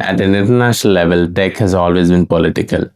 At an international level, tech has always been political.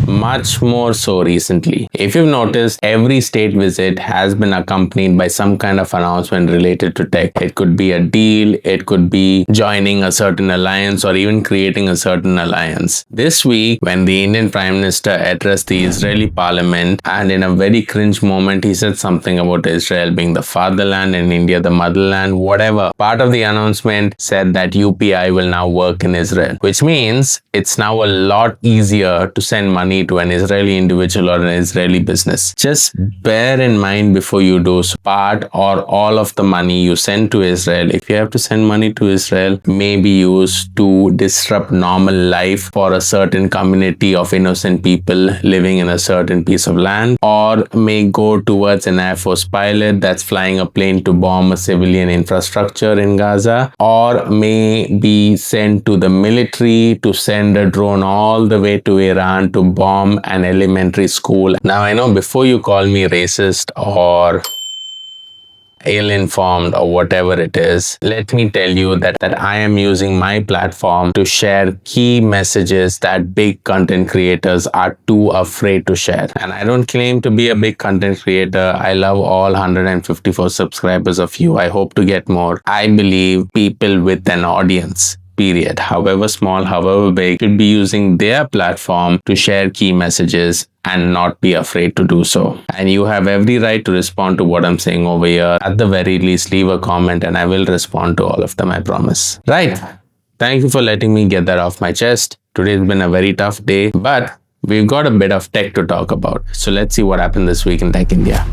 Much more so recently. If you've noticed, every state visit has been accompanied by some kind of announcement related to tech. It could be a deal, it could be joining a certain alliance, or even creating a certain alliance. This week, when the Indian Prime Minister addressed the Israeli parliament, and in a very cringe moment, he said something about Israel being the fatherland and India the motherland, whatever. Part of the announcement said that UPI will now work in Israel, which means it's now a lot easier to send money to an Israeli individual or an Israeli business. Just bear in mind before you do so, part or all of the money you send to Israel, if you have to send money to Israel, may be used to disrupt normal life for a certain community of innocent people living in a certain piece of land, or may go towards an Air Force pilot that's flying a plane to bomb a civilian infrastructure in Gaza, or may be sent to the military to send a drone all the way to Iran to bomb an elementary school. Now, I know before you call me racist or ill-informed or whatever it is, let me tell you that I am using my platform to share key messages that big content creators are too afraid to share. And I don't claim to be a big content creator. I love all 154 subscribers of you. I hope to get more. I believe people with an audience, period, however small, however big, should be using their platform to share key messages and not be afraid to do so. And you have every right to respond to what I'm saying over here. At the very least, leave a comment and I will respond to all of them, I promise. Right. Thank you for letting me get that off my chest. Today's been a very tough day, but we've got a bit of tech to talk about. So let's see what happened this week in Tech India.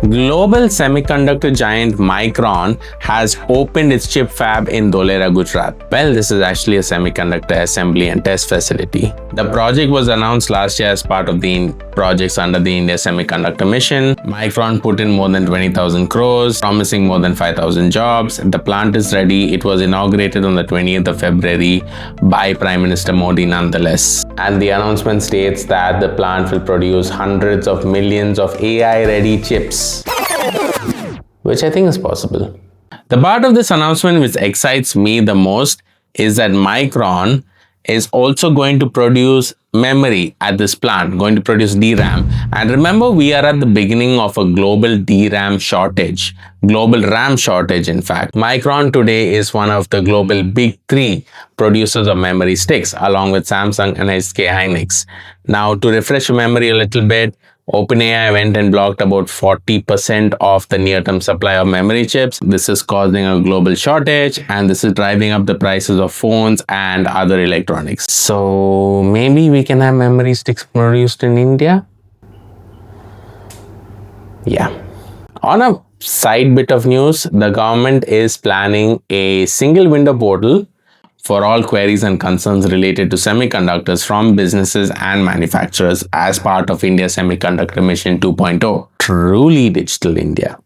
Global semiconductor giant Micron has opened its chip fab in Dholera, Gujarat. Well, this is actually a semiconductor assembly and test facility. The project was announced last year as part of the projects under the India Semiconductor Mission. Micron put in more than 20,000 crores, promising more than 5,000 jobs. The plant is ready. It was inaugurated on the 20th of February by Prime Minister Modi nonetheless. And the announcement states that the plant will produce hundreds of millions of AI-ready chips, which I think is possible. The part of this announcement which excites me the most is that Micron is also going to produce memory at this plant, going to produce DRAM. And remember, we are at the beginning of a global DRAM shortage, global RAM shortage in fact. Micron today is one of the global big three producers of memory sticks, along with Samsung and SK Hynix. Now, to refresh your memory a little bit, OpenAI went and blocked about 40% of the near-term supply of memory chips. This is causing a global shortage and this is driving up the prices of phones and other electronics. So maybe we can have memory sticks produced in India? Yeah. On a side bit of news, the government is planning a single window portal for all queries and concerns related to semiconductors from businesses and manufacturers as part of India's Semiconductor Mission 2.0. Truly digital India.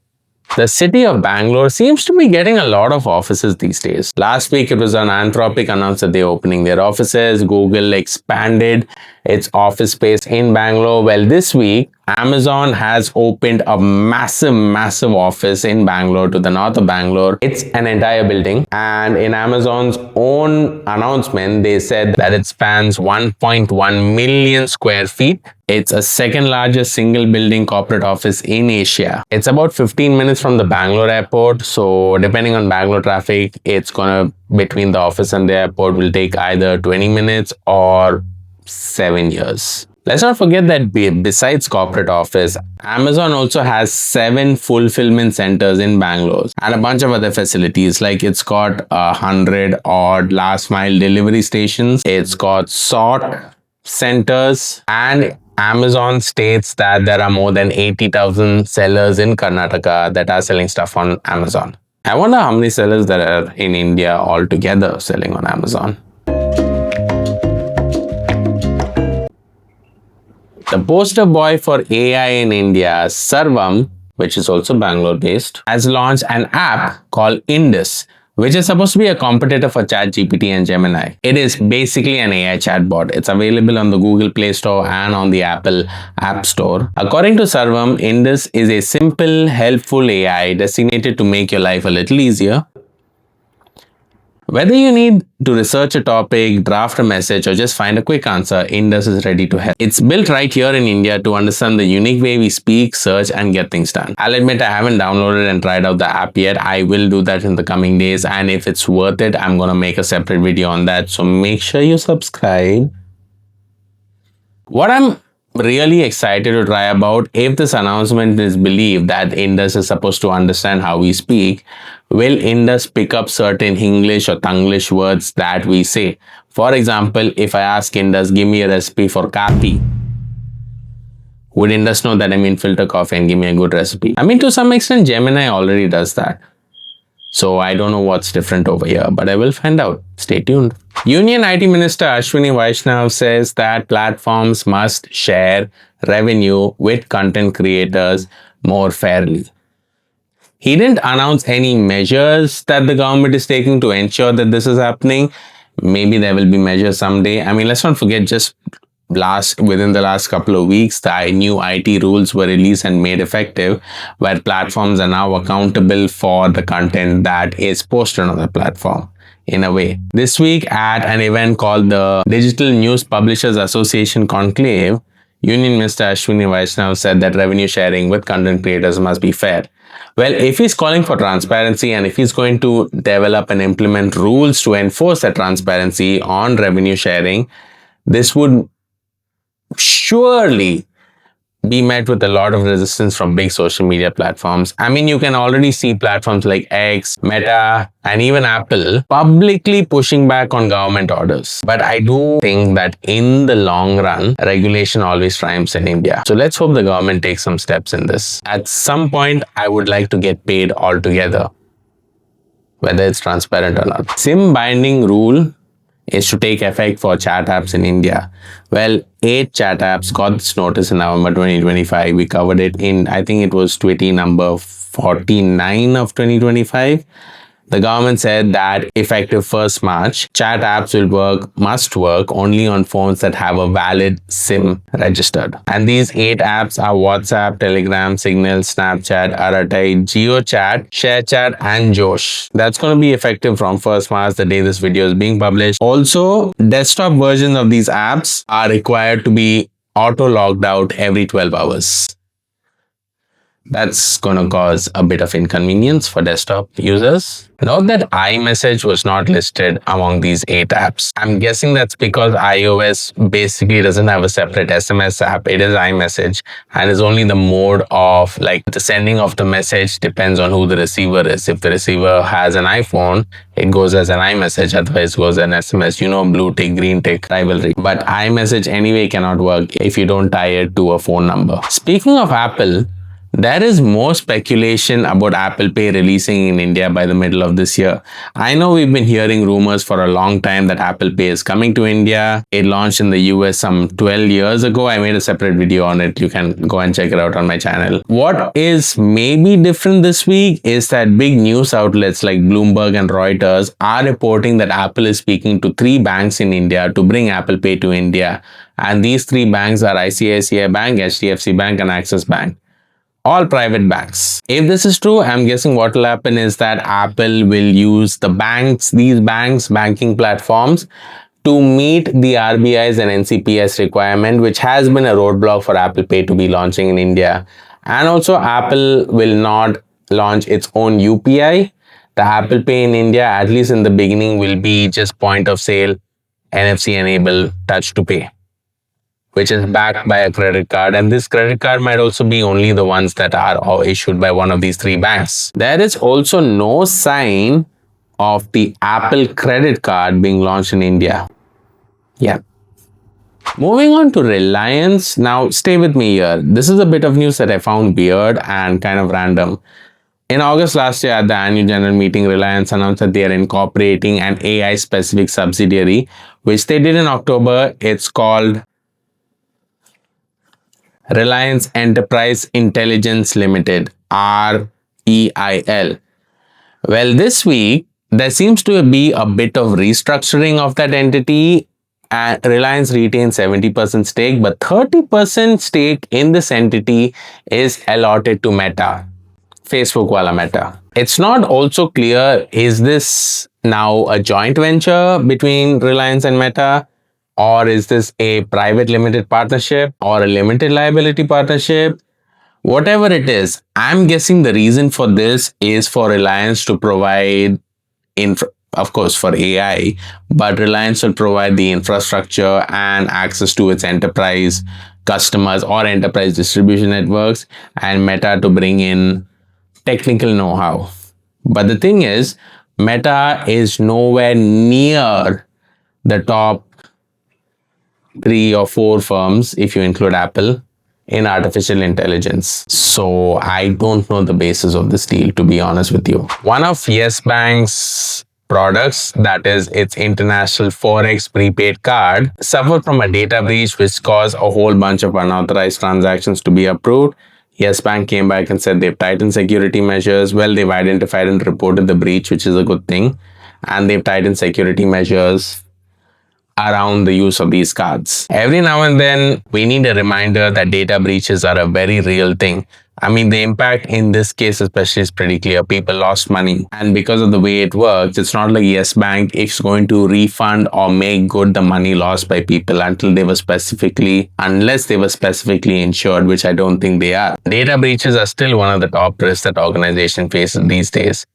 The city of Bangalore seems to be getting a lot of offices these days. Last week, it was on Anthropic announced that they're opening their offices. Google expanded its office space in Bangalore. Well, this week, Amazon has opened a massive office in Bangalore to the north of Bangalore. It's an entire building, and in Amazon's own announcement, they said that it spans 1.1 million square feet. It's a second largest single building corporate office in Asia. It's about 15 minutes from the Bangalore airport. So depending on Bangalore traffic, it's gonna, between the office and the airport, will take either 20 minutes or 7 years. Let's not forget that besides corporate office, Amazon also has 7 fulfillment centers in Bangalore and a bunch of other facilities. Like it's got 100 odd last mile delivery stations. It's got sort centers, and Amazon states that there are more than 80,000 sellers in Karnataka that are selling stuff on Amazon. I wonder how many sellers there are in India altogether selling on Amazon. The poster boy for AI in India, Sarvam, which is also Bangalore based, has launched an app called Indus, which is supposed to be a competitor for ChatGPT and Gemini. It is basically an AI chatbot. It's available on the Google Play Store and on the Apple App Store. According to Sarvam, Indus is a simple, helpful AI designated to make your life a little easier. Whether you need to research a topic, draft a message, or just find a quick answer, Indus is ready to help. It's built right here in India to understand the unique way we speak, search, and get things done. I'll admit I haven't downloaded and tried out the app yet. I will do that in the coming days, and if it's worth it, I'm gonna make a separate video on that. So make sure you subscribe. What I'm really excited to try about, if this announcement is believed that Indus is supposed to understand how we speak, will Indus pick up certain English or Tanglish words that we say? For example, if I ask Indus, give me a recipe for coffee, would Indus know that I mean filter coffee and give me a good recipe? I mean, to some extent, Gemini already does that. So I don't know what's different over here, but I will find out. Stay tuned. Union IT Minister Ashwini Vaishnav says that platforms must share revenue with content creators more fairly. He didn't announce any measures that the government is taking to ensure that this is happening. Maybe there will be measures someday. I mean, let's not forget, just within the last couple of weeks, the new IT rules were released and made effective, where platforms are now accountable for the content that is posted on the platform. In a way, this week at an event called the Digital News Publishers Association Conclave, Union Minister Ashwini Vaishnav said that revenue sharing with content creators must be fair. Well, if he's calling for transparency and if he's going to develop and implement rules to enforce that transparency on revenue sharing, this would surely be met with a lot of resistance from big social media platforms. I mean, you can already see platforms like X, Meta, and even Apple publicly pushing back on government orders. But I do think that in the long run, regulation always triumphs in India. So let's hope the government takes some steps in this. At some point, I would like to get paid altogether, whether it's transparent or not. SIM binding rule is to take effect for chat apps in India. Well, 8 chat apps got this notice in November 2025. We covered it in, I think it was TWITI number 49 of 2025. The government said that effective 1st March, chat apps must work only on phones that have a valid SIM registered. And these 8 apps are WhatsApp, Telegram, Signal, Snapchat, Aratai, JioChat, ShareChat, and Josh. That's going to be effective from 1st March, the day this video is being published. Also, desktop versions of these apps are required to be auto-logged out every 12 hours. That's going to cause a bit of inconvenience for desktop users. Note that iMessage was not listed among these 8 apps. I'm guessing that's because iOS basically doesn't have a separate SMS app. It is iMessage, and is only the mode of, like, the sending of the message depends on who the receiver is. If the receiver has an iPhone, it goes as an iMessage, otherwise it goes an SMS. You know, blue tick, green tick rivalry. But iMessage anyway cannot work if you don't tie it to a phone number. Speaking of Apple, there is more speculation about Apple Pay releasing in India by the middle of this year. I know we've been hearing rumors for a long time that Apple Pay is coming to India. It launched in the US some 12 years ago. I made a separate video on it. You can go and check it out on my channel. What is maybe different this week is that big news outlets like Bloomberg and Reuters are reporting that Apple is speaking to 3 banks in India to bring Apple Pay to India. And these 3 banks are ICICI Bank, HDFC Bank, and Axis Bank. All private banks. If this is true, I'm guessing what will happen is that Apple will use these banking platforms to meet the RBI's and NCPS requirement, which has been a roadblock for Apple Pay to be launching in India. And also, Apple will not launch its own UPI. The Apple Pay in India, at least in the beginning, will be just point of sale, NFC enabled, touch to pay, which is backed by a credit card, and this credit card might also be only the ones that are issued by one of these 3 banks. There is also no sign of the Apple credit card being launched in India. Yeah. Moving on to Reliance. Now, stay with me here. This is a bit of news that I found weird and kind of random. In August last year at the annual general meeting, Reliance announced that they are incorporating an AI-specific subsidiary, which they did in October. It's called Reliance Enterprise Intelligence Limited, REIL. Well, this week, there seems to be a bit of restructuring of that entity, and Reliance retains 70% stake, but 30% stake in this entity is allotted to Meta, Facebook wala Meta. It's not also clear, is this now a joint venture between Reliance and Meta? Or is this a private limited partnership or a limited liability partnership? Whatever it is, I'm guessing the reason for this is for Reliance to provide, of course, for AI, but Reliance will provide the infrastructure and access to its enterprise customers or enterprise distribution networks, and Meta to bring in technical know-how. But the thing is, Meta is nowhere near the top 3 or 4 firms, if you include Apple, in artificial intelligence. So I don't know the basis of this deal, to be honest with you. One of Yes Bank's products, that is its international FOREX prepaid card, suffered from a data breach which caused a whole bunch of unauthorized transactions to be approved. Yes Bank came back and said they've tightened security measures. Well, they've identified and reported the breach, which is a good thing. And they've tightened security measures around the use of these cards. Every now and then, we need a reminder that data breaches are a very real thing. I mean, the impact in this case especially is pretty clear. People lost money. And because of the way it works, it's not like Yes Bank is going to refund or make good the money lost by people unless they were specifically insured, which I don't think they are. Data breaches are still one of the top risks that organizations face these days.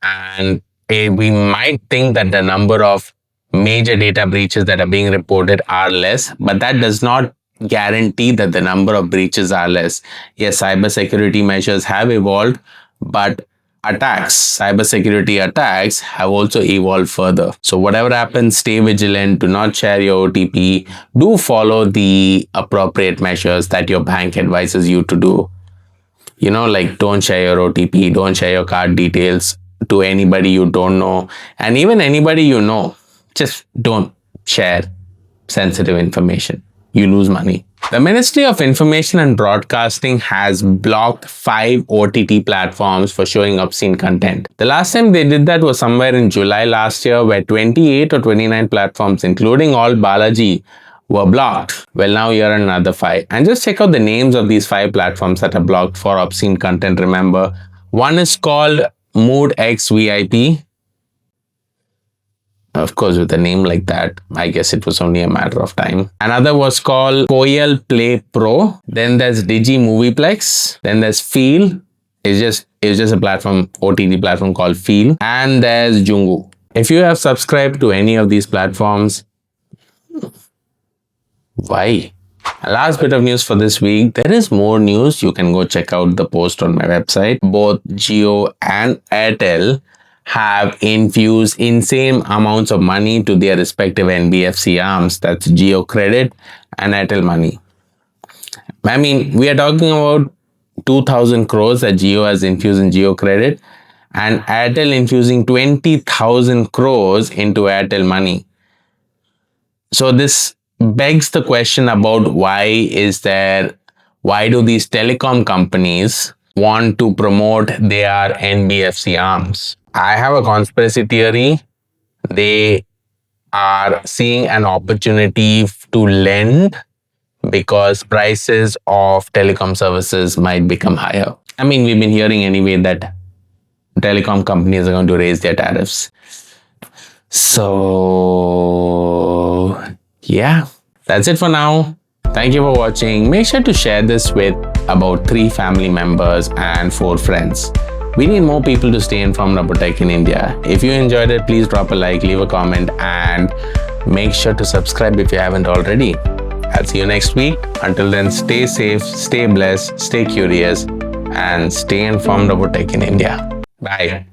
And we might think that the number of major data breaches that are being reported are less, but that does not guarantee that the number of breaches are less. Yes, cybersecurity measures have evolved, but cybersecurity attacks have also evolved further. So whatever happens, stay vigilant, do not share your OTP, do follow the appropriate measures that your bank advises you to do. You know, like don't share your OTP, don't share your card details to anybody you don't know, and even anybody you know. Just don't share sensitive information. You lose money. The Ministry of Information and Broadcasting has blocked 5 OTT platforms for showing obscene content. The last time they did that was somewhere in July last year, where 28 or 29 platforms, including all Balaji, were blocked. Well, now here are another 5. And just check out the names of these 5 platforms that are blocked for obscene content. Remember, one is called Mood X VIP. Of course, with a name like that, I guess it was only a matter of time. Another was called Koyal Play Pro. Then there's Digi Movieplex. Then there's Feel. It's just a platform, OTT platform called Feel. And there's Jungu. If you have subscribed to any of these platforms, why? Last bit of news for this week. There is more news. You can go check out the post on my website. Both Jio and Airtel have infused insane amounts of money to their respective NBFC arms. That's Jio Credit and Airtel Money. I mean, we are talking about 2,000 crores that Jio has infused in Jio Credit, and Airtel infusing 20,000 crores into Airtel Money. So this begs the question about why do these telecom companies want to promote their NBFC arms? I have a conspiracy theory. They are seeing an opportunity to lend because prices of telecom services might become higher. I mean, we've been hearing anyway that telecom companies are going to raise their tariffs. So, yeah, that's it for now. Thank you for watching. Make sure to share this with about 3 family members and 4 friends. We need more people to stay informed about tech in India. If you enjoyed it, please drop a like, leave a comment, and make sure to subscribe if you haven't already. I'll see you next week. Until then, stay safe, stay blessed, stay curious, and stay informed about tech in India. Bye.